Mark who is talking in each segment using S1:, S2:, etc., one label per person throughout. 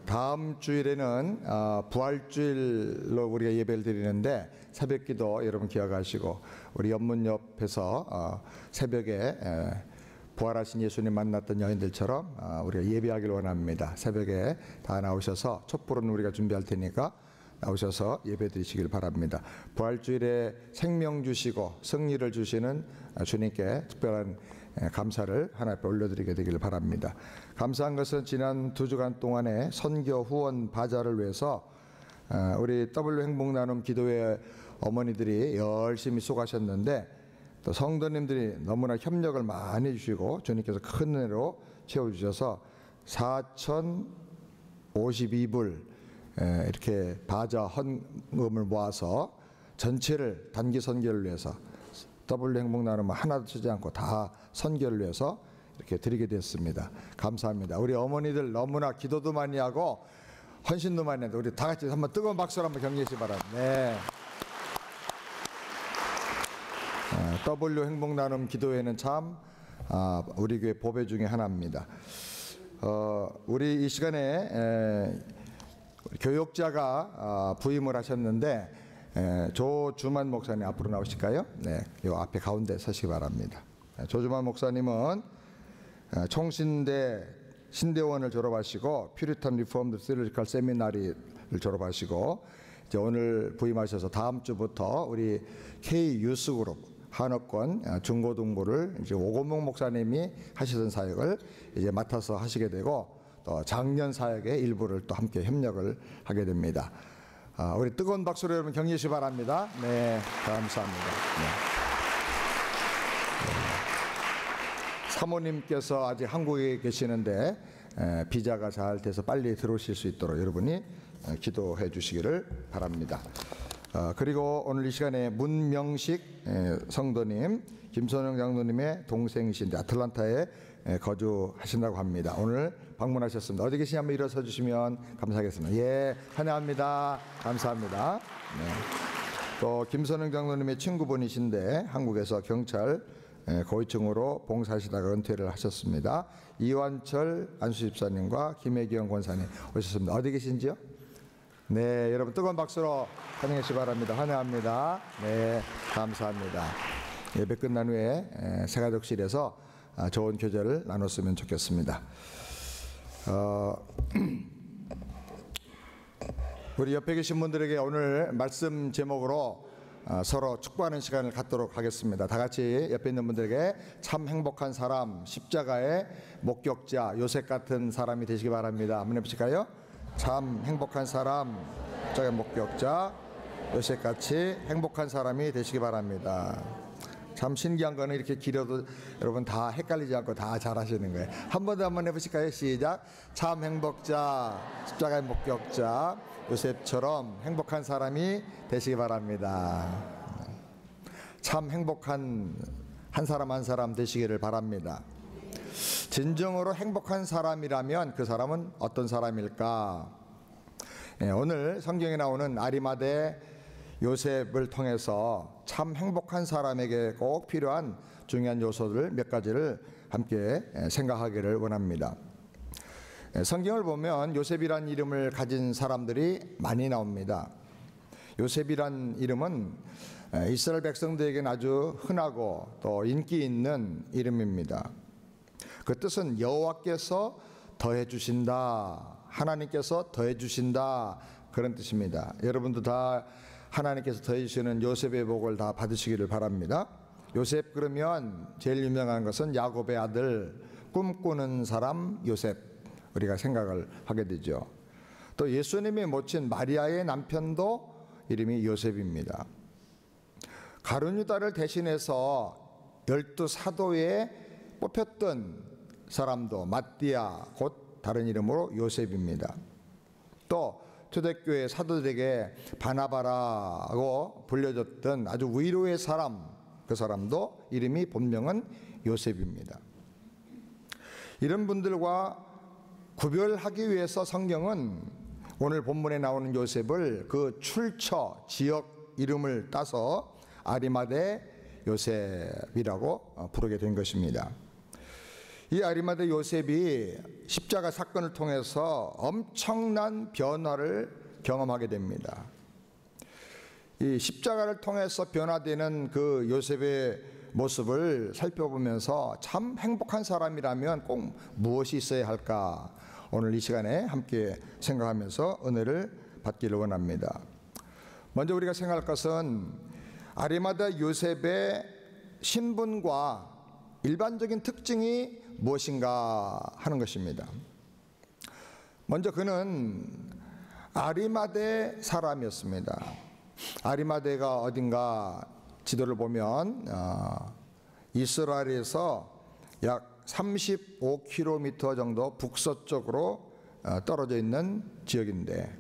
S1: 다음 주일에는 부활주일로 우리가 예배를 드리는데 새벽기도 여러분 기억하시고 우리 연문 옆에서 새벽에 부활하신 예수님 만났던 여인들처럼 우리가 예배하길 원합니다. 새벽에 다 나오셔서 촛불은 우리가 준비할 테니까 나오셔서 예배 드리시길 바랍니다. 부활주일에 생명 주시고 승리를 주시는 주님께 특별한 감사를 하나님 앞에 올려드리게 되기를 바랍니다. 감사한 것은 지난 2주간 동안에 선교 후원 바자를 위해서 우리 W 행복 나눔 기도회 어머니들이 열심히 수고하셨는데 또 성도님들이 너무나 협력을 많이 해주시고 주님께서 큰 은혜로 채워주셔서 4,052불 이렇게 바자 헌금을 모아서 전체를 단기 선교를 위해서 W 행복 나눔은 하나도 쓰지 않고 다 선교를 위해서 이렇게 드리게 됐습니다. 감사합니다. 우리 어머니들 너무나 기도도 많이 하고 헌신도 많이 했는데 우리 다 같이 한번 뜨거운 박수로 한번 격려해 주시기 바랍니다. 네. W 행복 나눔 기도회는 참 우리 교회 보배 중에 하나입니다. 우리 이 시간에 교역자가 부임을 하셨는데 조주만 목사님 앞으로 나오실까요? 네, 요 앞에 가운데 서시기 바랍니다. 조주만 목사님은 총신대 신대원을 졸업하시고 퓨리탄 리폼드 시리컬 세미나리를 졸업하시고 이제 오늘 부임하셔서 다음 주부터 우리 K 유스그룹 한업권 중고등부를 이제 오건목 목사님이 하시던 사역을 이제 맡아서 하시게 되고 또 작년 사역의 일부를 또 함께 협력을 하게 됩니다. 우리 뜨거운 박수로 여러분 격려해 주시기 바랍니다. 네, 감사합니다. 네. 사모님께서 아직 한국에 계시는데 비자가 잘 돼서 빨리 들어오실 수 있도록 여러분이 기도해 주시기를 바랍니다. 그리고 오늘 이 시간에 문명식 성도님, 김선영 장로님의 동생이신데 아틀란타에 거주하신다고 합니다. 오늘 방문하셨습니다. 어디 계시냐 한번 일어서 주시면 감사하겠습니다. 예, 환영합니다. 감사합니다. 네. 또 김선영 장로님의 친구분이신데 한국에서 경찰 고위층으로 봉사하시다가 은퇴를 하셨습니다. 이완철 안수집사님과 김혜경 권사님 오셨습니다. 어디 계신지요? 네, 여러분 뜨거운 박수로 환영해 주시기 바랍니다. 환영합니다. 네, 감사합니다. 예배 끝난 후에 새가족실에서 좋은 교제를 나눴으면 좋겠습니다. 우리 옆에 계신 분들에게 오늘 말씀 제목으로 서로 축복하는 시간을 갖도록 하겠습니다. 다 같이 옆에 있는 분들에게 참 행복한 사람, 십자가의 목격자 요셉 같은 사람이 되시기 바랍니다. 한번 해보실까요? 참 행복한 사람, 십자가의 목격자 요셉같이 행복한 사람이 되시기 바랍니다. 참 신기한 거는 이렇게 길어도 여러분 다 헷갈리지 않고 다 잘하시는 거예요. 한 번 더 한번 해보실까요? 시작. 참 행복자, 십자가의 목격자 요셉처럼 행복한 사람이 되시기 바랍니다. 참 행복한 한 사람 한 사람 되시기를 바랍니다. 진정으로 행복한 사람이라면 그 사람은 어떤 사람일까? 오늘 성경에 나오는 아리마대 요셉을 통해서 참 행복한 사람에게 꼭 필요한 중요한 요소들 몇 가지를 함께 생각하기를 원합니다. 성경을 보면 요셉이란 이름을 가진 사람들이 많이 나옵니다. 요셉이란 이름은 이스라엘 백성들에게는 아주 흔하고 또 인기 있는 이름입니다. 그 뜻은 여호와께서 더해 주신다, 하나님께서 더해 주신다, 그런 뜻입니다. 여러분도 다 하나님께서 더해 주시는 요셉의 복을 다 받으시기를 바랍니다. 요셉 그러면 제일 유명한 것은 야곱의 아들, 꿈꾸는 사람 요셉, 우리가 생각을 하게 되죠. 또 예수님의 모친 마리아의 남편도 이름이 요셉입니다. 가룟 유다를 대신해서 12 사도에 뽑혔던 사람도 마띠아, 곧 다른 이름으로 요셉입니다. 또 초대교회 사도들에게 바나바라고 불려졌던 아주 위로의 사람, 그 사람도 이름이 본명은 요셉입니다. 이런 분들과 구별하기 위해서 성경은 오늘 본문에 나오는 요셉을 그 출처, 지역 이름을 따서 아리마대 요셉이라고 부르게 된 것입니다. 이 아리마대 요셉이 십자가 사건을 통해서 엄청난 변화를 경험하게 됩니다. 이 십자가를 통해서 변화되는 그 요셉의 모습을 살펴보면서 참 행복한 사람이라면 꼭 무엇이 있어야 할까? 오늘 이 시간에 함께 생각하면서 은혜를 받기를 원합니다. 먼저 우리가 생각할 것은 아리마대 요셉의 신분과 일반적인 특징이 무엇인가 하는 것입니다. 먼저 그는 아리마대 사람이었습니다. 아리마대가 어딘가 지도를 보면 이스라엘에서 약 35km 정도 북서쪽으로 떨어져 있는 지역인데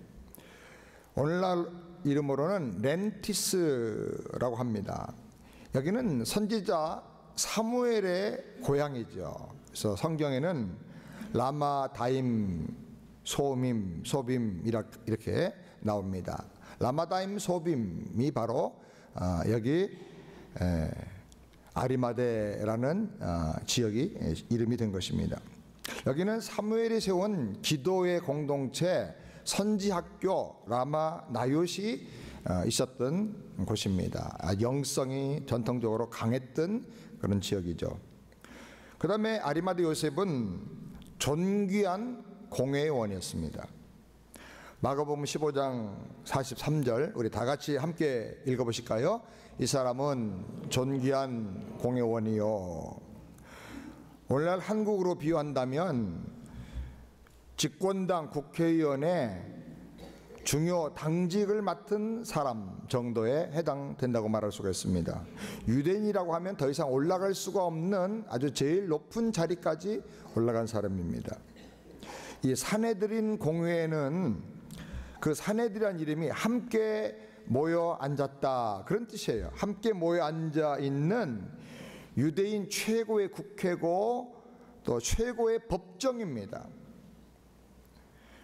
S1: 오늘날 이름으로는 렌티스라고 합니다. 여기는 선지자 사무엘의 고향이죠. 그래서 성경에는 라마다임 소빔 이렇게 나옵니다. 라마다임 소빔이 바로 여기 아리마대라는 지역이 이름이 된 것입니다. 여기는 사무엘이 세운 기도의 공동체 선지학교 라마 나요시 있었던 곳입니다. 영성이 전통적으로 강했던 그런 지역이죠. 그 다음에 아리마대 요셉은 존귀한 공회원이었습니다. 마가복음 15장 43절 우리 다 같이 함께 읽어보실까요? 이 사람은 존귀한 공회원이요. 오늘날 한국으로 비유한다면 집권당 국회의원의 중요 당직을 맡은 사람 정도에 해당된다고 말할 수가 있습니다. 유대인이라고 하면 더 이상 올라갈 수가 없는 아주 제일 높은 자리까지 올라간 사람입니다. 이 산헤드린 공회에는 그 산헤드리라는 이름이 함께 모여 앉았다 그런 뜻이에요. 함께 모여 앉아 있는 유대인 최고의 국회고 또 최고의 법정입니다.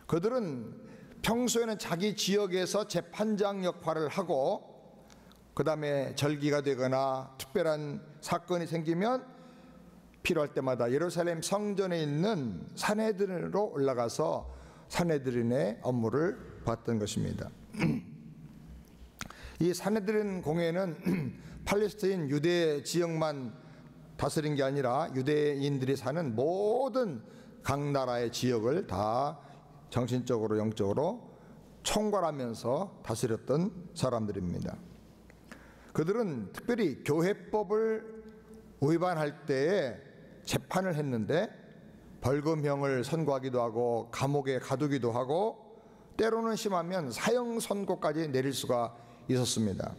S1: 그들은 평소에는 자기 지역에서 재판장 역할을 하고 그 다음에 절기가 되거나 특별한 사건이 생기면 필요할 때마다 예루살렘 성전에 있는 산헤드린으로 올라가서 산헤드린의 업무를 봤던 것입니다. 이 산헤드린 공회는 팔레스타인 유대 지역만 다스린 게 아니라 유대인들이 사는 모든 각 나라의 지역을 다 정신적으로 영적으로 총괄하면서 다스렸던 사람들입니다. 그들은 특별히 교회법을 위반할 때에 재판을 했는데 벌금형을 선고하기도 하고 감옥에 가두기도 하고 때로는 심하면 사형 선고까지 내릴 수가 있었습니다.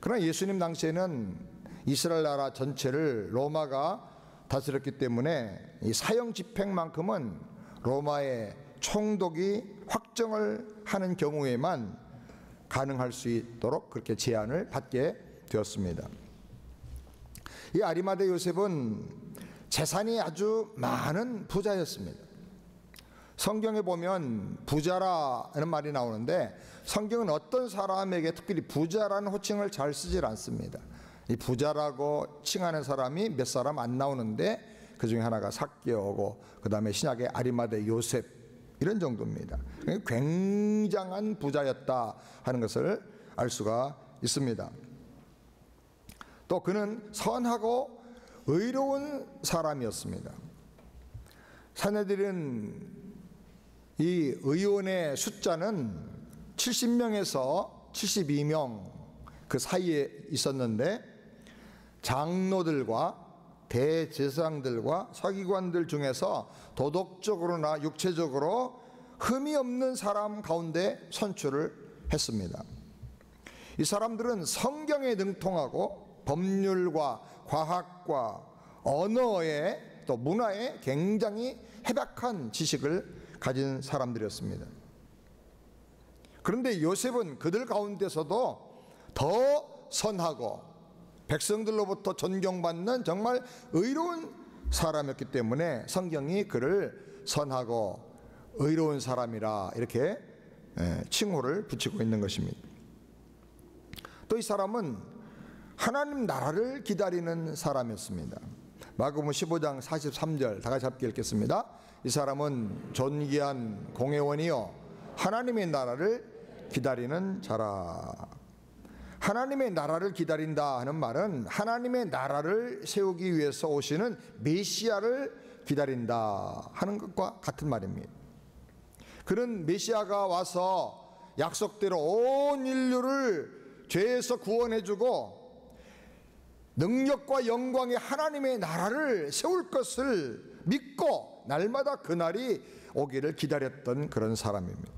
S1: 그러나 예수님 당시에는 이스라엘 나라 전체를 로마가 다스렸기 때문에 이 사형 집행만큼은 로마의 총독이 확정을 하는 경우에만 가능할 수 있도록 그렇게 제한을 받게 되었습니다. 이 아리마대 요셉은 재산이 아주 많은 부자였습니다. 성경에 보면 부자라는 말이 나오는데 성경은 어떤 사람에게 특별히 부자라는 호칭을 잘 쓰질 않습니다. 이 부자라고 칭하는 사람이 몇 사람 안 나오는데 그 중에 하나가 삭개오고 그 다음에 신약의 아리마대 요셉 이런 정도입니다. 굉장한 부자였다 하는 것을 알 수가 있습니다. 또 그는 선하고 의로운 사람이었습니다. 산헤드린 이 의원의 숫자는 70명에서 72명 그 사이에 있었는데 장로들과 대제사장들과 서기관들 중에서 도덕적으로나 육체적으로 흠이 없는 사람 가운데 선출을 했습니다. 이 사람들은 성경에 능통하고 법률과 과학과 언어에 또 문화에 굉장히 해박한 지식을 가진 사람들이었습니다. 그런데 요셉은 그들 가운데서도 더 선하고 백성들로부터 존경받는 정말 의로운 사람이었기 때문에 성경이 그를 선하고 의로운 사람이라 이렇게 칭호를 붙이고 있는 것입니다. 또 이 사람은 하나님 나라를 기다리는 사람이었습니다. 마가복음 15장 43절 다 같이 함께 읽겠습니다. 이 사람은 존귀한 공회원이요 하나님의 나라를 기다리는 자라. 하나님의 나라를 기다린다 하는 말은 하나님의 나라를 세우기 위해서 오시는 메시아를 기다린다 하는 것과 같은 말입니다. 그는 메시아가 와서 약속대로 온 인류를 죄에서 구원해주고 능력과 영광의 하나님의 나라를 세울 것을 믿고 날마다 그날이 오기를 기다렸던 그런 사람입니다.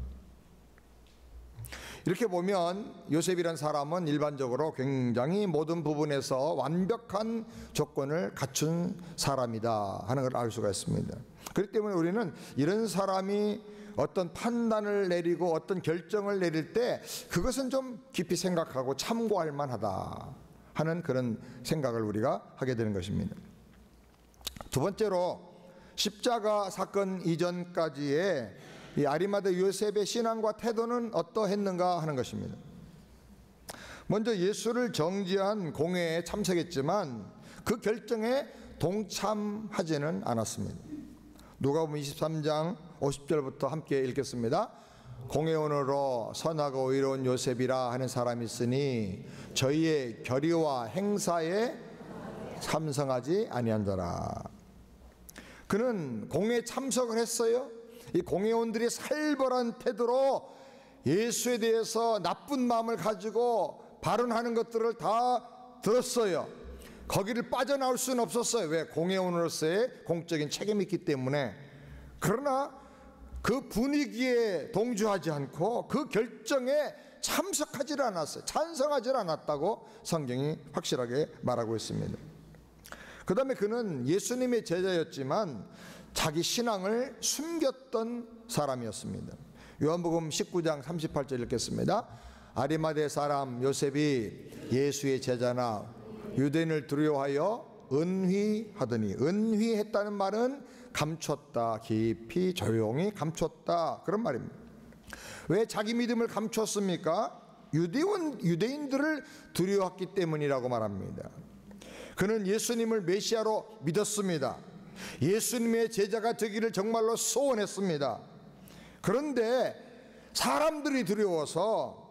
S1: 이렇게 보면 요셉이란 사람은 일반적으로 굉장히 모든 부분에서 완벽한 조건을 갖춘 사람이다 하는 걸 알 수가 있습니다. 그렇기 때문에 우리는 이런 사람이 어떤 판단을 내리고 어떤 결정을 내릴 때 그것은 좀 깊이 생각하고 참고할 만하다 하는 그런 생각을 우리가 하게 되는 것입니다. 두 번째로 십자가 사건 이전까지의 이 아리마대 요셉의 신앙과 태도는 어떠했는가 하는 것입니다. 먼저 예수를 정죄한 공회에 참석했지만 그 결정에 동참하지는 않았습니다. 누가복음 23장 50절부터 함께 읽겠습니다. 공회원으로 선하고 의로운 요셉이라 하는 사람이 있으니 저희의 결의와 행사에 참석하지 아니한 자라. 그는 공회에 참석을 했어요. 이 공회원들이 살벌한 태도로 예수에 대해서 나쁜 마음을 가지고 발언하는 것들을 다 들었어요. 거기를 빠져나올 수는 없었어요. 왜? 공회원으로서의 공적인 책임이 있기 때문에. 그러나 그 분위기에 동조하지 않고 그 결정에 참석하지 않았어요. 찬성하지 않았다고 성경이 확실하게 말하고 있습니다. 그 다음에 그는 예수님의 제자였지만 자기 신앙을 숨겼던 사람이었습니다. 요한복음 19장 38절 읽겠습니다. 아리마대 사람 요셉이 예수의 제자나 유대인을 두려워하여 은휘하더니, 은휘했다는 말은 감췄다, 깊이 조용히 감췄다, 그런 말입니다. 왜 자기 믿음을 감췄습니까? 유대인들을 두려워했기 때문이라고 말합니다. 그는 예수님을 메시아로 믿었습니다. 예수님의 제자가 되기를 정말로 소원했습니다. 그런데 사람들이 두려워서,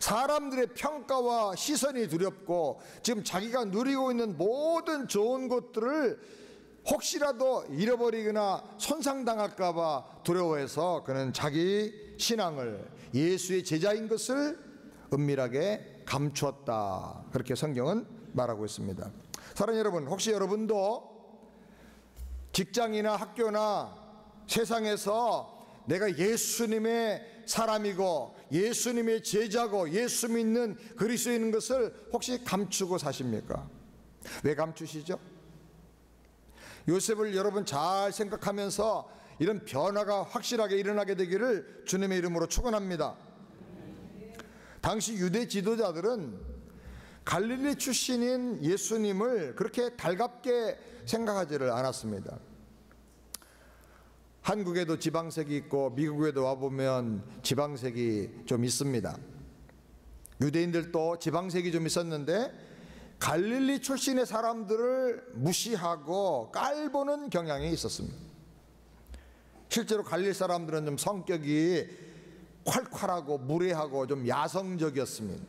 S1: 사람들의 평가와 시선이 두렵고 지금 자기가 누리고 있는 모든 좋은 것들을 혹시라도 잃어버리거나 손상당할까 봐 두려워해서 그는 자기 신앙을, 예수의 제자인 것을 은밀하게 감추었다, 그렇게 성경은 말하고 있습니다. 사랑하는 여러분, 혹시 여러분도 직장이나 학교나 세상에서 내가 예수님의 사람이고 예수님의 제자고 예수 믿는 그리스도인인 것을 혹시 감추고 사십니까? 왜 감추시죠? 요셉을 여러분 잘 생각하면서 이런 변화가 확실하게 일어나게 되기를 주님의 이름으로 축원합니다. 당시 유대 지도자들은 갈릴리 출신인 예수님을 그렇게 달갑게 생각하지를 않았습니다. 한국에도 지방색이 있고 미국에도 와보면 지방색이 좀 있습니다. 유대인들도 지방색이 좀 있었는데 갈릴리 출신의 사람들을 무시하고 깔보는 경향이 있었습니다. 실제로 갈릴리 사람들은 좀 성격이 콸콸하고 무례하고 좀 야성적이었습니다.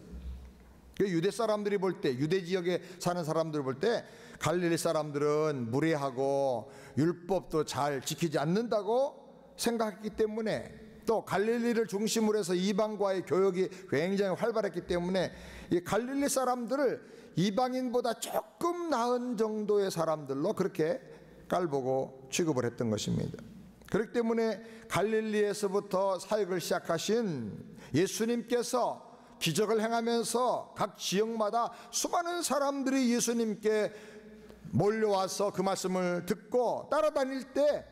S1: 유대 사람들이 볼 때, 유대 지역에 사는 사람들 볼 때 갈릴리 사람들은 무례하고 율법도 잘 지키지 않는다고 생각했기 때문에, 또 갈릴리를 중심으로 해서 이방과의 교역이 굉장히 활발했기 때문에 이 갈릴리 사람들을 이방인보다 조금 나은 정도의 사람들로 그렇게 깔보고 취급을 했던 것입니다. 그렇기 때문에 갈릴리에서부터 사역을 시작하신 예수님께서 기적을 행하면서 각 지역마다 수많은 사람들이 예수님께 몰려와서 그 말씀을 듣고 따라다닐 때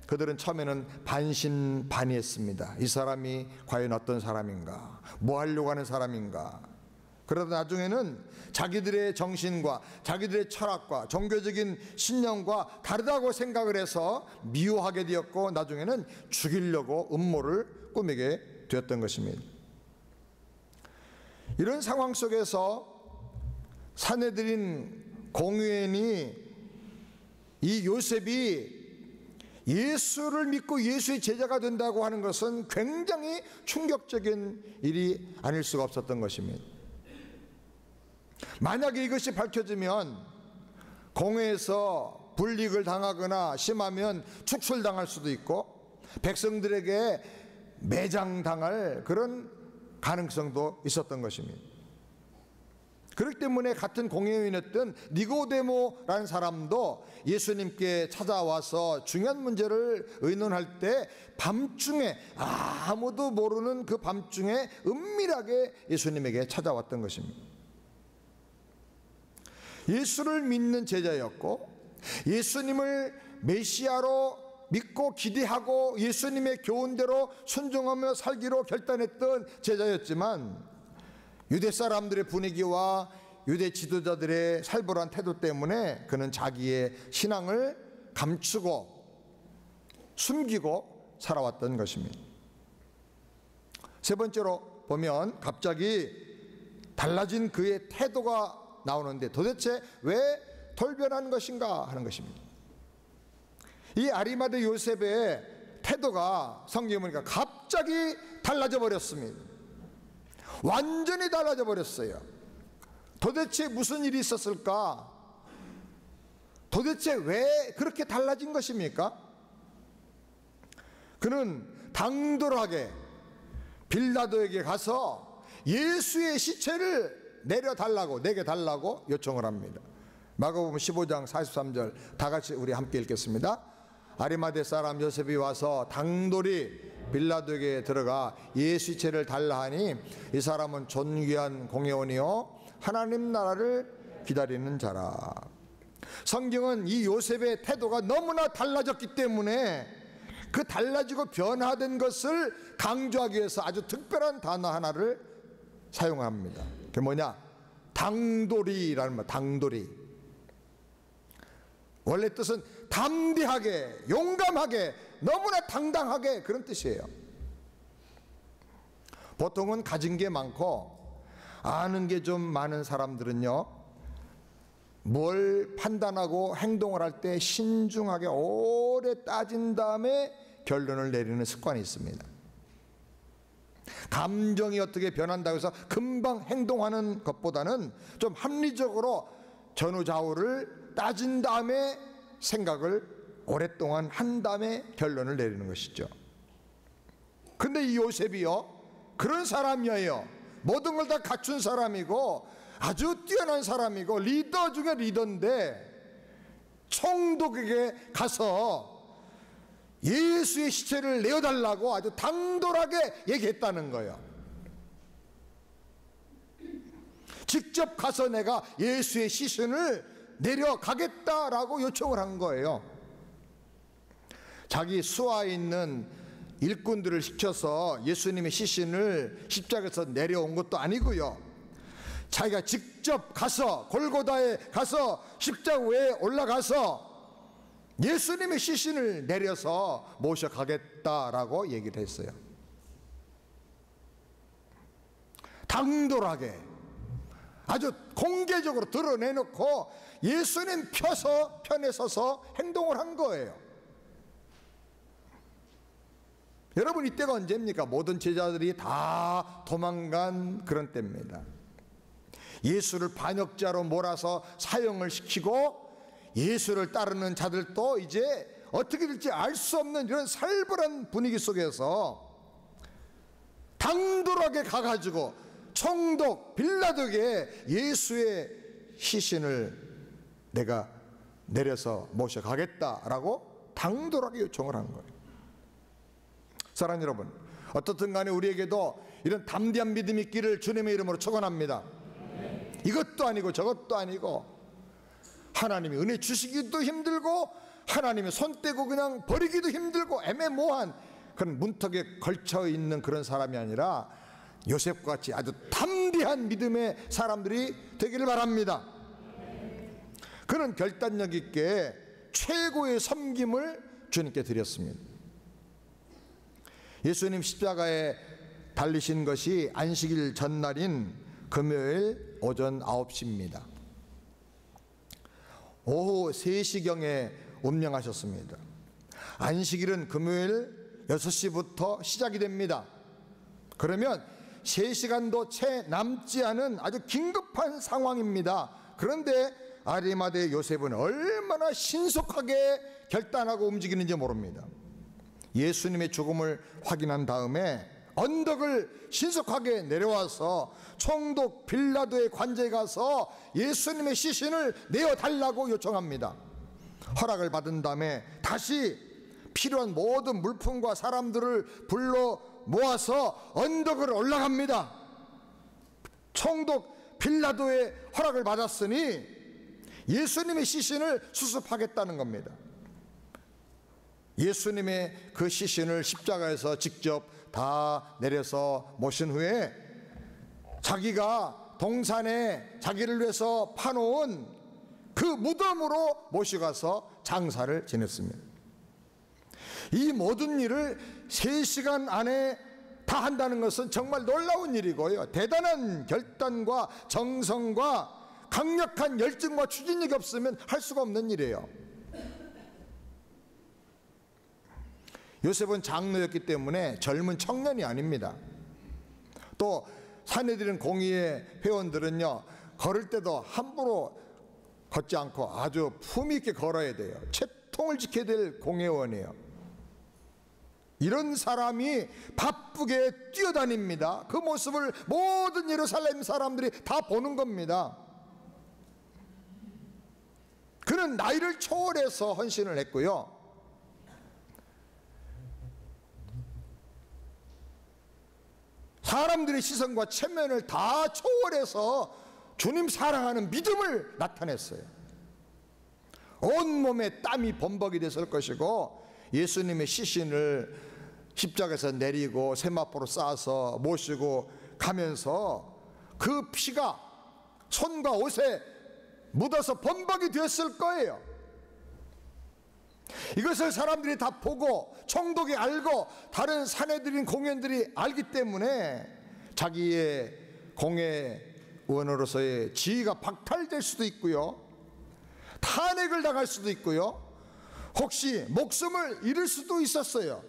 S1: 그들은 처음에는 반신반의했습니다. 이 사람이 과연 어떤 사람인가, 뭐 하려고 하는 사람인가. 그러다 나중에는 자기들의 정신과 자기들의 철학과 종교적인 신념과 다르다고 생각을 해서 미워하게 되었고 나중에는 죽이려고 음모를 꾸미게 되었던 것입니다. 이런 상황 속에서 산헤드린 공회원이 이 요셉이 예수를 믿고 예수의 제자가 된다고 하는 것은 굉장히 충격적인 일이 아닐 수가 없었던 것입니다. 만약에 이것이 밝혀지면 공회에서 불이익을 당하거나 심하면 축출당할 수도 있고 백성들에게 매장당할 그런 가능성도 있었던 것입니다. 그렇기 때문에 같은 공회의원이었던 니고데모라는 사람도 예수님께 찾아와서 중요한 문제를 의논할 때 밤중에, 아무도 모르는 그 밤중에 은밀하게 예수님에게 찾아왔던 것입니다. 예수를 믿는 제자였고 예수님을 메시아로 믿고 기대하고 예수님의 교훈대로 순종하며 살기로 결단했던 제자였지만 유대 사람들의 분위기와 유대 지도자들의 살벌한 태도 때문에 그는 자기의 신앙을 감추고 숨기고 살아왔던 것입니다. 세 번째로 보면 갑자기 달라진 그의 태도가 나오는데 도대체 왜 돌변한 것인가 하는 것입니다. 이 아리마대 요셉의 태도가 성경에 보니까 갑자기 달라져 버렸습니다. 완전히 달라져 버렸어요. 도대체 무슨 일이 있었을까? 도대체 왜 그렇게 달라진 것입니까? 그는 당돌하게 빌라도에게 가서 예수의 시체를 내게 달라고 요청을 합니다. 마가복음 15장 43절 다 같이 우리 함께 읽겠습니다. 아리마대 사람 요셉이 와서 당돌이 빌라도에게 들어가 예수 시체를 달라 하니 이 사람은 존귀한 공회원이요 하나님 나라를 기다리는 자라. 성경은 이 요셉의 태도가 너무나 달라졌기 때문에 그 달라지고 변화된 것을 강조하기 위해서 아주 특별한 단어 하나를 사용합니다. 그게 뭐냐? 당돌이라는 말. 당돌이 원래 뜻은 담대하게, 용감하게, 너무나 당당하게 그런 뜻이에요. 보통은 가진 게 많고 아는 게 좀 많은 사람들은요, 뭘 판단하고 행동을 할 때 신중하게 오래 따진 다음에 결론을 내리는 습관이 있습니다. 감정이 어떻게 변한다고 해서 금방 행동하는 것보다는 좀 합리적으로 전후좌우를 따진 다음에 생각을 오랫동안 한 다음에 결론을 내리는 것이죠. 근데 이 요셉이요, 그런 사람이에요. 모든 걸 다 갖춘 사람이고 아주 뛰어난 사람이고 리더 중에 리더인데 총독에게 가서 예수의 시체를 내어달라고 아주 당돌하게 얘기했다는 거예요. 직접 가서 내가 예수의 시신을 내려가겠다라고 요청을 한 거예요. 자기 수하에 있는 일꾼들을 시켜서 예수님의 시신을 십자가에서 내려온 것도 아니고요, 자기가 직접 가서 골고다에 가서 십자가 위에 올라가서 예수님의 시신을 내려서 모셔가겠다라고 얘기를 했어요. 당돌하게 아주 공개적으로 드러내놓고 예수님 편에 서서 행동을 한 거예요. 여러분, 이때가 언제입니까? 모든 제자들이 다 도망간 그런 때입니다. 예수를 반역자로 몰아서 사형을 시키고 예수를 따르는 자들도 이제 어떻게 될지 알 수 없는 이런 살벌한 분위기 속에서 당돌하게 가가지고 총독 빌라도에게 예수의 시신을 내가 내려서 모셔가겠다라고 당돌하게 요청을 한 거예요. 사랑하는 여러분, 어떻든 간에 우리에게도 이런 담대한 믿음이 있기를 주님의 이름으로 축원합니다. 이것도 아니고 저것도 아니고 하나님이 은혜 주시기도 힘들고 하나님이 손 떼고 그냥 버리기도 힘들고 애매모호한 그런 문턱에 걸쳐 있는 그런 사람이 아니라 요셉과 같이 아주 담대한 믿음의 사람들이 되기를 바랍니다. 그는 결단력 있게 최고의 섬김을 주님께 드렸습니다. 예수님 십자가에 달리신 것이 안식일 전날인 금요일 오전 9시입니다. 오후 3시경에 운명하셨습니다. 안식일은 금요일 6시부터 시작이 됩니다. 그러면 3시간도 채 남지 않은 아주 긴급한 상황입니다. 그런데 아리마대 요셉은 얼마나 신속하게 결단하고 움직이는지 모릅니다. 예수님의 죽음을 확인한 다음에 언덕을 신속하게 내려와서 총독 빌라도의 관저에 가서 예수님의 시신을 내어달라고 요청합니다. 허락을 받은 다음에 다시 필요한 모든 물품과 사람들을 불러 모아서 언덕을 올라갑니다. 총독 빌라도의 허락을 받았으니 예수님의 시신을 수습하겠다는 겁니다. 예수님의 그 시신을 십자가에서 직접 다 내려서 모신 후에 자기가 동산에 자기를 위해서 파놓은 그 무덤으로 모셔가서 장사를 지냈습니다. 이 모든 일을 3시간 안에 다 한다는 것은 정말 놀라운 일이고요, 대단한 결단과 정성과 강력한 열정과 추진력이 없으면 할 수가 없는 일이에요. 요셉은 장로였기 때문에 젊은 청년이 아닙니다. 또 산헤드린 공의회 회원들은요, 걸을 때도 함부로 걷지 않고 아주 품위 있게 걸어야 돼요. 채통을 지켜야 될 공회원이에요. 이런 사람이 바쁘게 뛰어다닙니다. 그 모습을 모든 예루살렘 사람들이 다 보는 겁니다. 그는 나이를 초월해서 헌신을 했고요, 사람들의 시선과 체면을 다 초월해서 주님 사랑하는 믿음을 나타냈어요. 온몸에 땀이 범벅이 됐을 것이고 예수님의 시신을 십자가에서 내리고 세마포로 싸서 모시고 가면서 그 피가 손과 옷에 묻어서 범벅이 되었을 거예요. 이것을 사람들이 다 보고 총독이 알고 다른 산헤드린 공회원들이 알기 때문에 자기의 공회원으로서의 지위가 박탈될 수도 있고요, 탄핵을 당할 수도 있고요, 혹시 목숨을 잃을 수도 있었어요.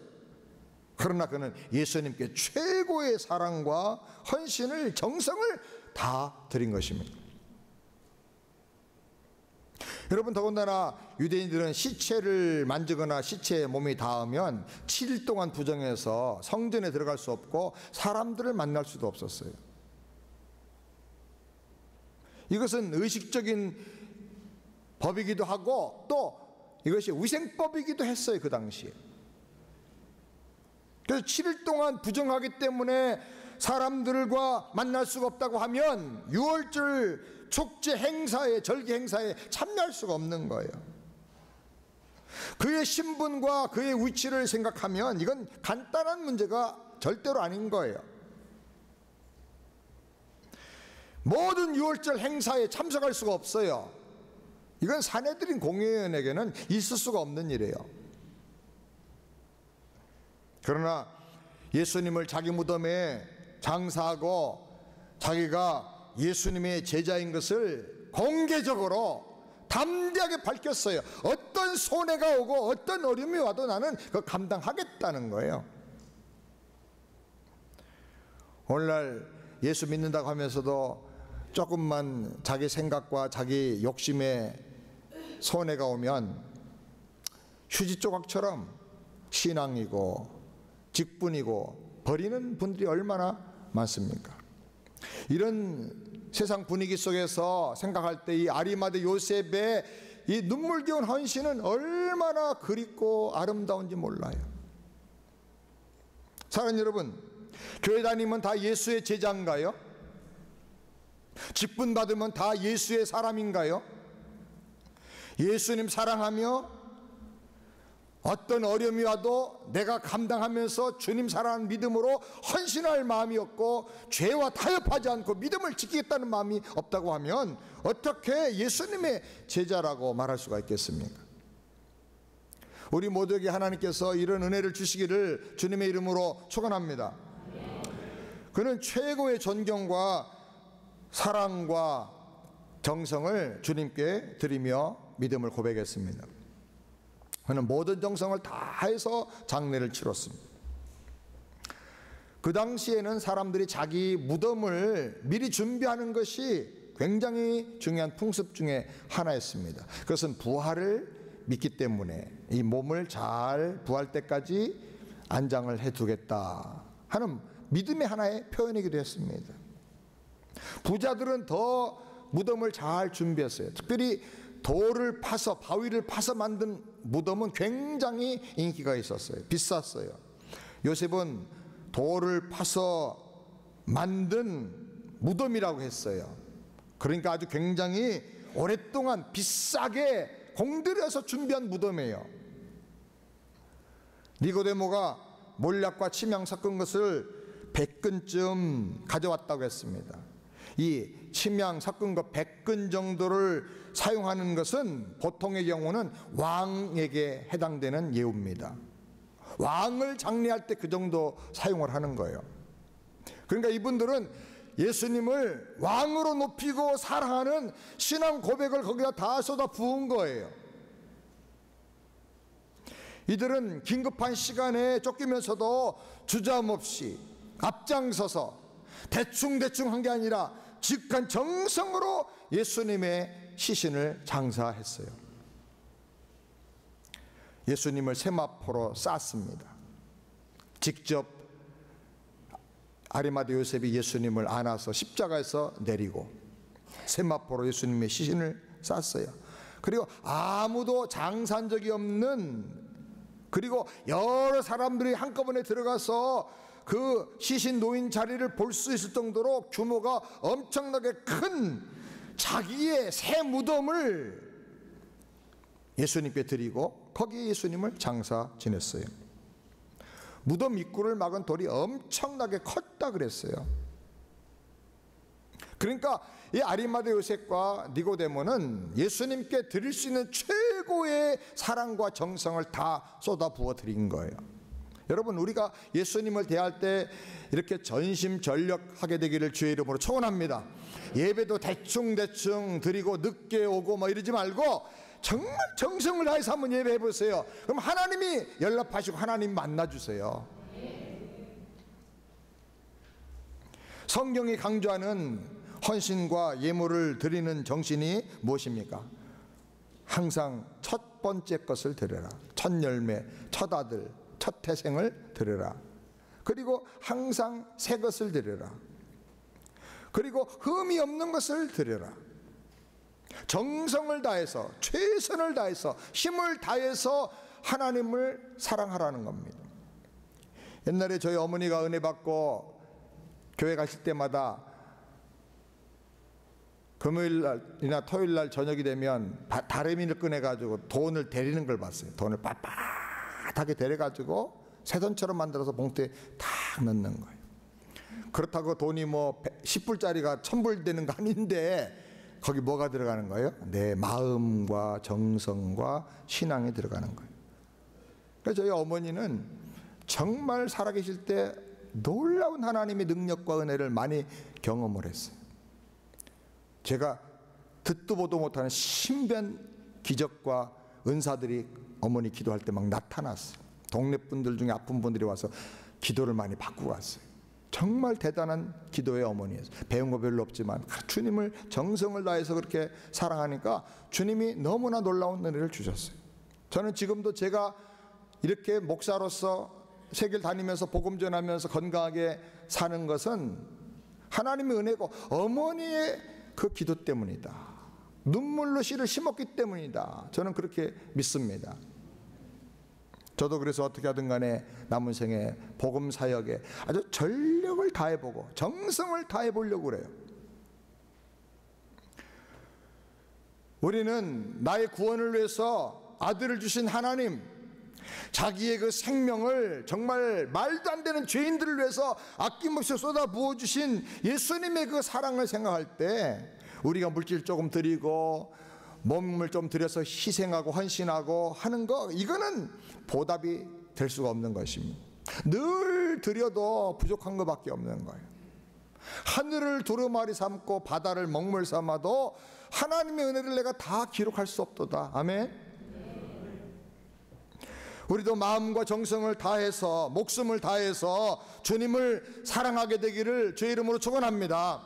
S1: 그러나 그는 예수님께 최고의 사랑과 헌신을, 정성을 다 드린 것입니다. 여러분, 더군다나 유대인들은 시체를 만지거나 시체에 몸이 닿으면 7일 동안 부정해서 성전에 들어갈 수 없고 사람들을 만날 수도 없었어요. 이것은 의식적인 법이기도 하고 또 이것이 위생법이기도 했어요, 그 당시에. 그래서 7일 동안 부정하기 때문에 사람들과 만날 수가 없다고 하면 6월절 축제 행사에, 절기 행사에 참여할 수가 없는 거예요. 그의 신분과 그의 위치를 생각하면 이건 간단한 문제가 절대로 아닌 거예요. 모든 6월절 행사에 참석할 수가 없어요. 이건 산헤드린 공회원에게는 있을 수가 없는 일이에요. 그러나 예수님을 자기 무덤에 장사하고 자기가 예수님의 제자인 것을 공개적으로 담대하게 밝혔어요. 어떤 손해가 오고 어떤 어려움이 와도 나는 그거 감당하겠다는 거예요. 오늘날 예수 믿는다고 하면서도 조금만 자기 생각과 자기 욕심에 손해가 오면 휴지 조각처럼 신앙이고 직분이고 버리는 분들이 얼마나 많습니까? 이런 세상 분위기 속에서 생각할 때 이 아리마대 요셉의 이 눈물겨운 헌신은 얼마나 그립고 아름다운지 몰라요. 사랑하는 여러분, 교회 다니면 다 예수의 제자인가요? 직분 받으면 다 예수의 사람인가요? 예수님 사랑하며 어떤 어려움이 와도 내가 감당하면서 주님 사랑하는 믿음으로 헌신할 마음이 없고 죄와 타협하지 않고 믿음을 지키겠다는 마음이 없다고 하면 어떻게 예수님의 제자라고 말할 수가 있겠습니까? 우리 모두에게 하나님께서 이런 은혜를 주시기를 주님의 이름으로 축원합니다. 그는 최고의 존경과 사랑과 정성을 주님께 드리며 믿음을 고백했습니다. 그는 모든 정성을 다해서 장례를 치렀습니다. 그 당시에는 사람들이 자기 무덤을 미리 준비하는 것이 굉장히 중요한 풍습 중에 하나였습니다. 그것은 부활을 믿기 때문에 이 몸을 잘 부활 때까지 안장을 해두겠다 하는 믿음의 하나의 표현이기도 했습니다. 부자들은 더 무덤을 잘 준비했어요. 특별히 돌을 파서, 바위를 파서 만든 무덤은 굉장히 인기가 있었어요. 비쌌어요. 요셉은 돌을 파서 만든 무덤이라고 했어요. 그러니까 아주 굉장히 오랫동안 비싸게 공들여서 준비한 무덤이에요. 니고데모가 몰약과 침향 섞은 것을 100근쯤 가져왔다고 했습니다. 이 침향 섞은 것 100근 정도를 사용하는 것은 보통의 경우는 왕에게 해당되는 예우입니다. 왕을 장례할 때 그 정도 사용을 하는 거예요. 그러니까 이분들은 예수님을 왕으로 높이고 사랑하는 신앙 고백을 거기다 다 쏟아 부은 거예요. 이들은 긴급한 시간에 쫓기면서도 주저함없이 앞장서서 대충 한 게 아니라 직한 정성으로 예수님의 시신을 장사했어요. 예수님을 세마포로 쌌습니다. 직접 아리마대 요셉이 예수님을 안아서 십자가에서 내리고 세마포로 예수님의 시신을 쌌어요. 그리고 아무도 장사한 적이 없는, 그리고 여러 사람들이 한꺼번에 들어가서 그 시신 놓인 자리를 볼 수 있을 정도로 규모가 엄청나게 큰 자기의 새 무덤을 예수님께 드리고 거기에 예수님을 장사 지냈어요. 무덤 입구를 막은 돌이 엄청나게 컸다 그랬어요. 그러니까 이 아리마대 요셉과 니고데모는 예수님께 드릴 수 있는 최고의 사랑과 정성을 다 쏟아부어 드린 거예요. 여러분, 우리가 예수님을 대할 때 이렇게 전심전력하게 되기를 주의 이름으로 축원합니다. 예배도 대충 드리고 늦게 오고 뭐 이러지 말고 정말 정성을 다해서 한번 예배해 보세요. 그럼 하나님이 연락하시고 하나님 만나주세요. 성경이 강조하는 헌신과 예물을 드리는 정신이 무엇입니까? 항상 첫 번째 것을 드려라. 첫 열매, 첫 아들, 첫 태생을 드려라. 그리고 항상 새 것을 드려라. 그리고 흠이 없는 것을 드려라. 정성을 다해서, 최선을 다해서, 힘을 다해서 하나님을 사랑하라는 겁니다. 옛날에 저희 어머니가 은혜 받고 교회 가실 때마다 금요일날이나 토요일날 저녁이 되면 다래미를 꺼내가지고 돈을 데리는 걸 봤어요. 돈을 빳빳하게 데려가지고 새돈처럼 만들어서 봉투에 탁 넣는 거예요. 그렇다고 돈이 뭐 10불짜리가 1000불 되는 거 아닌데 거기 뭐가 들어가는 거예요? 내 마음과 정성과 신앙이 들어가는 거예요. 그래서 저희 어머니는 정말 살아계실 때 놀라운 하나님의 능력과 은혜를 많이 경험을 했어요. 제가 듣도 보도 못하는 신비한 기적과 은사들이 어머니 기도할 때 막 나타났어요. 동네 분들 중에 아픈 분들이 와서 기도를 많이 받고 갔어요. 정말 대단한 기도의 어머니였어요. 배운 거 별로 없지만 주님을 정성을 다해서 그렇게 사랑하니까 주님이 너무나 놀라운 은혜를 주셨어요. 저는 지금도 제가 이렇게 목사로서 세계를 다니면서 복음 전하면서 건강하게 사는 것은 하나님의 은혜고 어머니의 그 기도 때문이다. 눈물로 씨를 심었기 때문이다. 저는 그렇게 믿습니다. 저도 그래서 어떻게 하든 간에 남은 생에 복음 사역에 아주 전력을 다해보고 정성을 다해보려고 그래요. 우리는 나의 구원을 위해서 아들을 주신 하나님, 자기의 그 생명을 정말 말도 안 되는 죄인들을 위해서 아낌없이 쏟아 부어주신 예수님의 그 사랑을 생각할 때 우리가 물질 조금 드리고 몸을 좀 들여서 희생하고 헌신하고 하는 거, 이거는 보답이 될 수가 없는 것입니다. 늘 드려도 부족한 것밖에 없는 거예요. 하늘을 두루마리 삼고 바다를 먹물 삼아도 하나님의 은혜를 내가 다 기록할 수 없도다. 아멘. 우리도 마음과 정성을 다해서, 목숨을 다해서 주님을 사랑하게 되기를 주의 이름으로 축원합니다.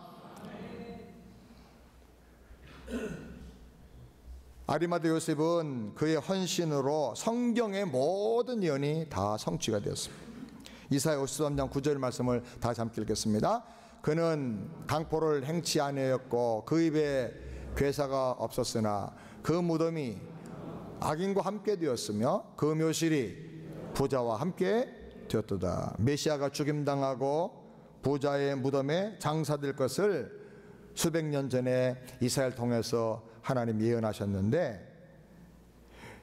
S1: 아리마대 요셉은 그의 헌신으로 성경의 모든 예언이 다 성취가 되었습니다. 이사야 53장 9절 말씀을 다시 함께 읽겠습니다. 그는 강포를 행치 아니하였고 그 입에 괴사가 없었으나 그 무덤이 악인과 함께 되었으며 그 묘실이 부자와 함께 되었도다. 메시아가 죽임당하고 부자의 무덤에 장사될 것을 수백 년 전에 이사야를 통해서 하나님 예언하셨는데,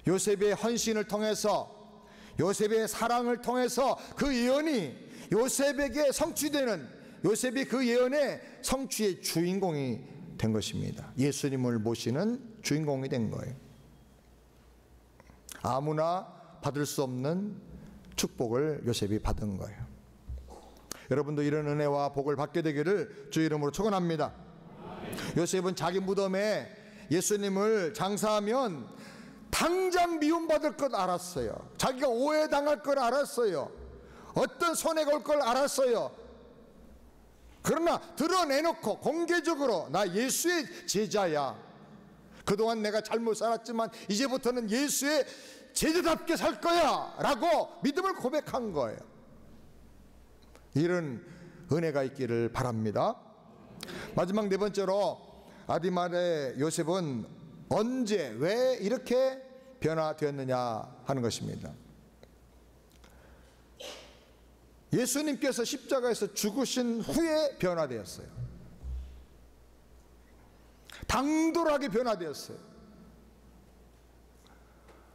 S1: 요셉의 헌신을 통해서, 요셉의 사랑을 통해서 그 예언이 요셉에게 성취되는, 요셉이 그 예언의 성취의 주인공이 된 것입니다. 예수님을 모시는 주인공이 된 거예요. 아무나 받을 수 없는 축복을 요셉이 받은 거예요. 여러분도 이런 은혜와 복을 받게 되기를 주 이름으로 축원합니다. 요셉은 자기 무덤에 예수님을 장사하면 당장 미움받을 것 알았어요. 자기가 오해당할 걸 알았어요. 어떤 손해가 올 걸 알았어요. 그러나 드러내놓고 공개적으로 나 예수의 제자야, 그동안 내가 잘못 살았지만 이제부터는 예수의 제자답게 살 거야 라고 믿음을 고백한 거예요. 이런 은혜가 있기를 바랍니다. 마지막 네 번째로, 아리마대 요셉은 언제, 왜 이렇게 변화되었느냐 하는 것입니다. 예수님께서 십자가에서 죽으신 후에 변화되었어요. 당돌하게 변화되었어요.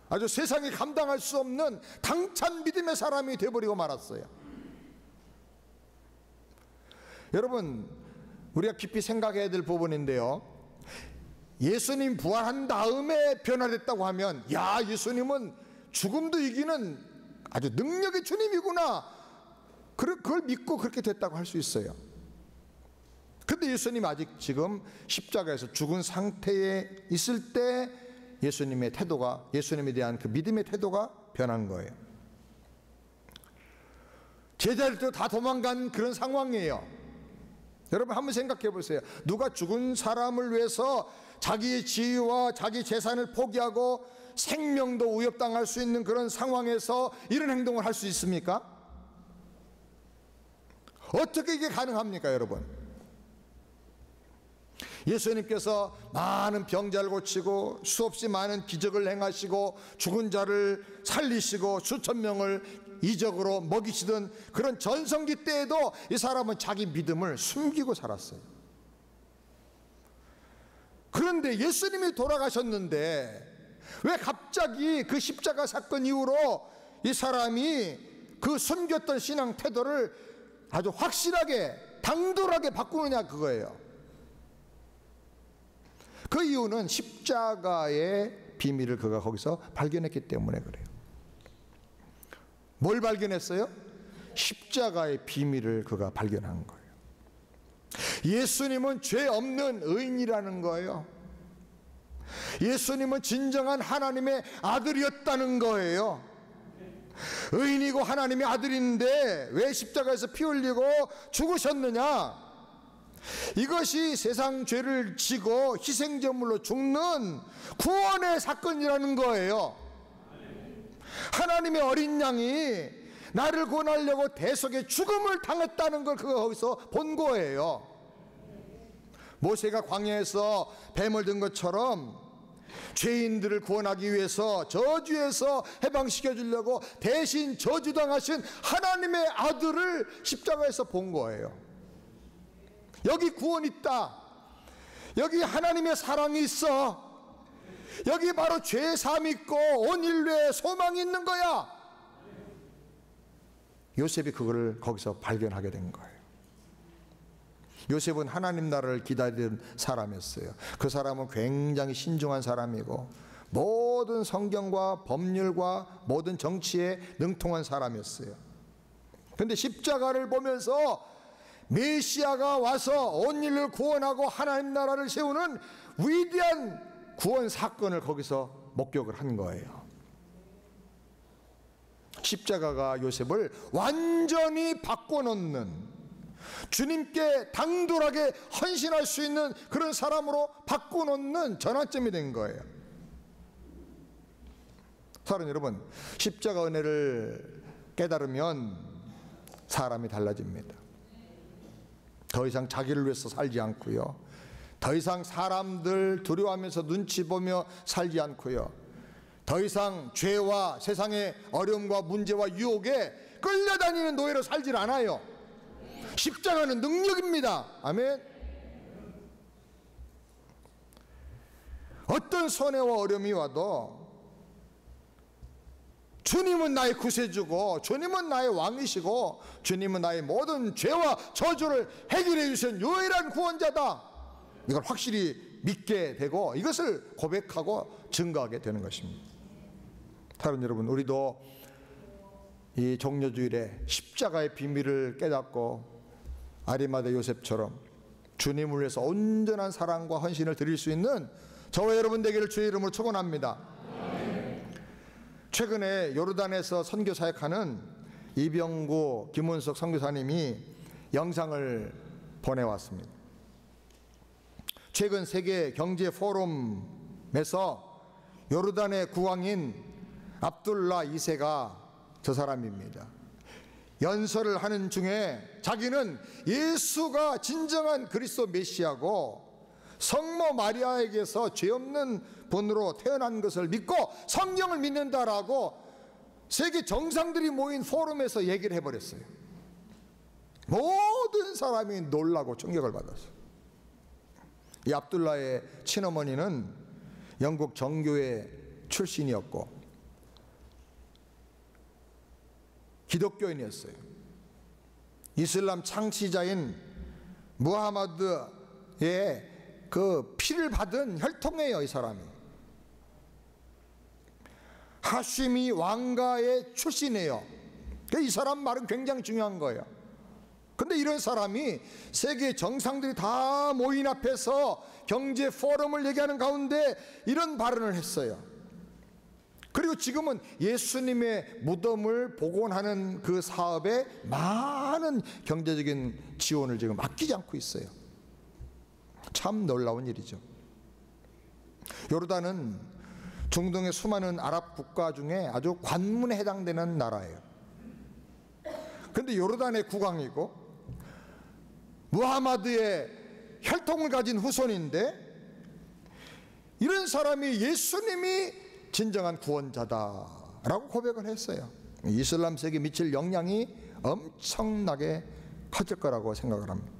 S1: 아주 세상이 감당할 수 없는 당찬 믿음의 사람이 되어버리고 말았어요. 여러분, 우리가 깊이 생각해야 될 부분인데요, 예수님 부활한 다음에 변화됐다고 하면, 야, 예수님은 죽음도 이기는 아주 능력의 주님이구나, 그걸 믿고 그렇게 됐다고 할 수 있어요. 근데 예수님이 아직 지금 십자가에서 죽은 상태에 있을 때 예수님의 태도가, 예수님에 대한 그 믿음의 태도가 변한 거예요. 제자들도 다 도망간 그런 상황이에요. 여러분 한번 생각해 보세요. 누가 죽은 사람을 위해서 자기의 지위와 자기 재산을 포기하고 생명도 위협당할 수 있는 그런 상황에서 이런 행동을 할 수 있습니까? 어떻게 이게 가능합니까, 여러분? 예수님께서 많은 병자를 고치고 수없이 많은 기적을 행하시고 죽은 자를 살리시고 수천 명을 이적으로 먹이시던 그런 전성기 때에도 이 사람은 자기 믿음을 숨기고 살았어요. 그런데 예수님이 돌아가셨는데 왜 갑자기 그 십자가 사건 이후로 이 사람이 그 숨겼던 신앙 태도를 아주 확실하게 당돌하게 바꾸느냐, 그거예요. 그 이유는 십자가의 비밀을 그가 거기서 발견했기 때문에 그래요. 뭘 발견했어요? 십자가의 비밀을 그가 발견한 거예요. 예수님은 죄 없는 의인이라는 거예요. 예수님은 진정한 하나님의 아들이었다는 거예요. 의인이고 하나님의 아들인데 왜 십자가에서 피 흘리고 죽으셨느냐? 이것이 세상 죄를 지고 희생제물로 죽는 구원의 사건이라는 거예요. 하나님의 어린 양이 나를 구원하려고 대속의 죽음을 당했다는 걸 그가 거기서 본 거예요. 모세가 광야에서 뱀을 든 것처럼 죄인들을 구원하기 위해서 저주에서 해방시켜 주려고 대신 저주당하신 하나님의 아들을 십자가에서 본 거예요. 여기 구원 있다, 여기 하나님의 사랑이 있어, 여기 바로 죄 사함이 있고 온 인류의 소망이 있는 거야. 요셉이 그거를 거기서 발견하게 된 거예요. 요셉은 하나님 나라를 기다리는 사람이었어요. 그 사람은 굉장히 신중한 사람이고 모든 성경과 법률과 모든 정치에 능통한 사람이었어요. 그런데 십자가를 보면서 메시아가 와서 온 인류를 구원하고 하나님 나라를 세우는 위대한 구원 사건을 거기서 목격을 한 거예요. 십자가가 요셉을 완전히 바꿔놓는, 주님께 당돌하게 헌신할 수 있는 그런 사람으로 바꿔놓는 전환점이 된 거예요. 사랑하는 여러분, 십자가 은혜를 깨달으면 사람이 달라집니다. 더 이상 자기를 위해서 살지 않고요, 더 이상 사람들 두려워하면서 눈치 보며 살지 않고요, 더 이상 죄와 세상의 어려움과 문제와 유혹에 끌려다니는 노예로 살질 않아요. 십자가는 능력입니다. 아멘. 어떤 손해와 어려움이 와도 주님은 나의 구세주고, 주님은 나의 왕이시고, 주님은 나의 모든 죄와 저주를 해결해 주신 유일한 구원자다, 이걸 확실히 믿게 되고 이것을 고백하고 증거하게 되는 것입니다. 사랑하는 여러분, 우리도 이 종려주일에 십자가의 비밀을 깨닫고 아리마대 요셉처럼 주님을 위해서 온전한 사랑과 헌신을 드릴 수 있는 저와 여러분 되기를 주의 이름으로 축원합니다. 최근에 요르단에서 선교 사역하는 이병구 김은석 선교사님이 영상을 보내왔습니다. 최근 세계 경제 포럼에서 요르단의 국왕인 압둘라 2세가 저 사람입니다. 연설을 하는 중에 자기는 예수가 진정한 그리스도 메시아고 성모 마리아에게서 죄 없는 분으로 태어난 것을 믿고 성경을 믿는다라고 세계 정상들이 모인 포럼에서 얘기를 해버렸어요. 모든 사람이 놀라고 충격을 받았어요. 이 압둘라의 친어머니는 영국 정교회 출신이었고 기독교인이었어요. 이슬람 창시자인 무하마드의 그 피를 받은 혈통이에요. 이 사람이 하쉬미 왕가의 출신이에요. 이 사람 말은 굉장히 중요한 거예요. 근데 이런 사람이 세계 정상들이 다 모인 앞에서 경제 포럼을 얘기하는 가운데 이런 발언을 했어요. 그리고 지금은 예수님의 무덤을 복원하는 그 사업에 많은 경제적인 지원을 지금 아끼지 않고 있어요. 참 놀라운 일이죠. 요르단은 중동의 수많은 아랍 국가 중에 아주 관문에 해당되는 나라예요. 그런데 요르단의 국왕이고 무하마드의 혈통을 가진 후손인데 이런 사람이 예수님이 진정한 구원자다라고 고백을 했어요. 이슬람 세계에 미칠 영향이 엄청나게 커질 거라고 생각을 합니다.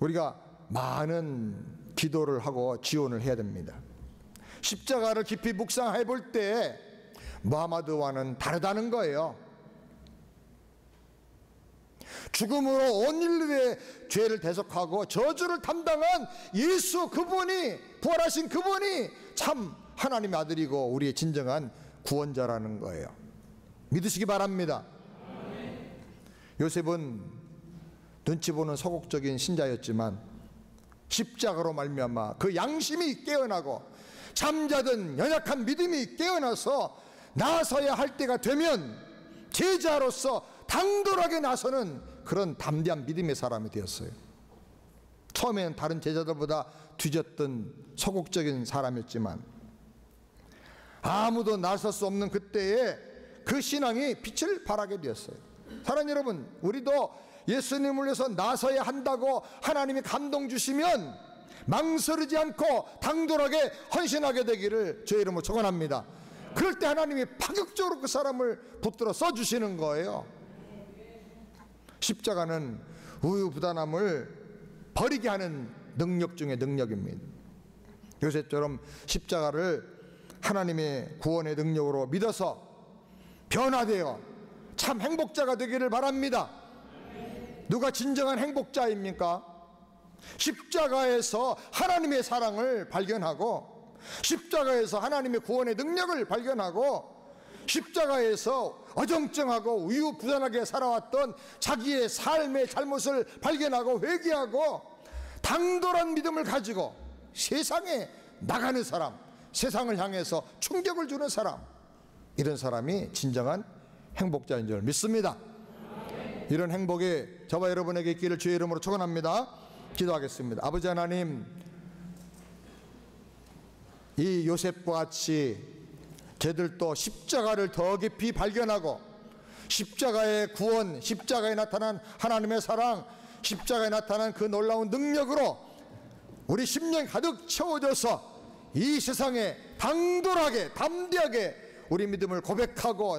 S1: 우리가 많은 기도를 하고 지원을 해야 됩니다. 십자가를 깊이 묵상해 볼 때 무하마드와는 다르다는 거예요. 죽음으로 온 인류의 죄를 대속하고 저주를 담당한 예수 그분이, 부활하신 그분이 참 하나님의 아들이고 우리의 진정한 구원자라는 거예요. 믿으시기 바랍니다. 요셉은 눈치 보는 소극적인 신자였지만 십자가로 말미암아 그 양심이 깨어나고 잠자던 연약한 믿음이 깨어나서 나서야 할 때가 되면 제자로서 당돌하게 나서는 그런 담대한 믿음의 사람이 되었어요. 처음에는 다른 제자들보다 뒤졌던 소극적인 사람이었지만 아무도 나설 수 없는 그때에 그 신앙이 빛을 발하게 되었어요. 사랑하는 여러분, 우리도 예수님을 위해서 나서야 한다고 하나님이 감동 주시면 망설이지 않고 당돌하게 헌신하게 되기를 주의 이름으로 축원합니다. 그럴 때 하나님이 파격적으로 그 사람을 붙들어 써주시는 거예요. 십자가는 우유부단함을 버리게 하는 능력 중의 능력입니다. 요셉처럼 십자가를 하나님의 구원의 능력으로 믿어서 변화되어 참 행복자가 되기를 바랍니다. 누가 진정한 행복자입니까? 십자가에서 하나님의 사랑을 발견하고 십자가에서 하나님의 구원의 능력을 발견하고 십자가에서 어정쩡하고 우유부단하게 살아왔던 자기의 삶의 잘못을 발견하고 회개하고 당돌한 믿음을 가지고 세상에 나가는 사람, 세상을 향해서 충격을 주는 사람, 이런 사람이 진정한 행복자인 줄 믿습니다. 이런 행복이 저와 여러분에게 있기를 주의 이름으로 축원합니다. 기도하겠습니다. 아버지 하나님, 이 요셉과 같이 저들도 십자가를 더 깊이 발견하고 십자가의 구원, 십자가에 나타난 하나님의 사랑, 십자가에 나타난 그 놀라운 능력으로 우리 심령 가득 채워져서 이 세상에 당돌하게 담대하게 우리 믿음을 고백하고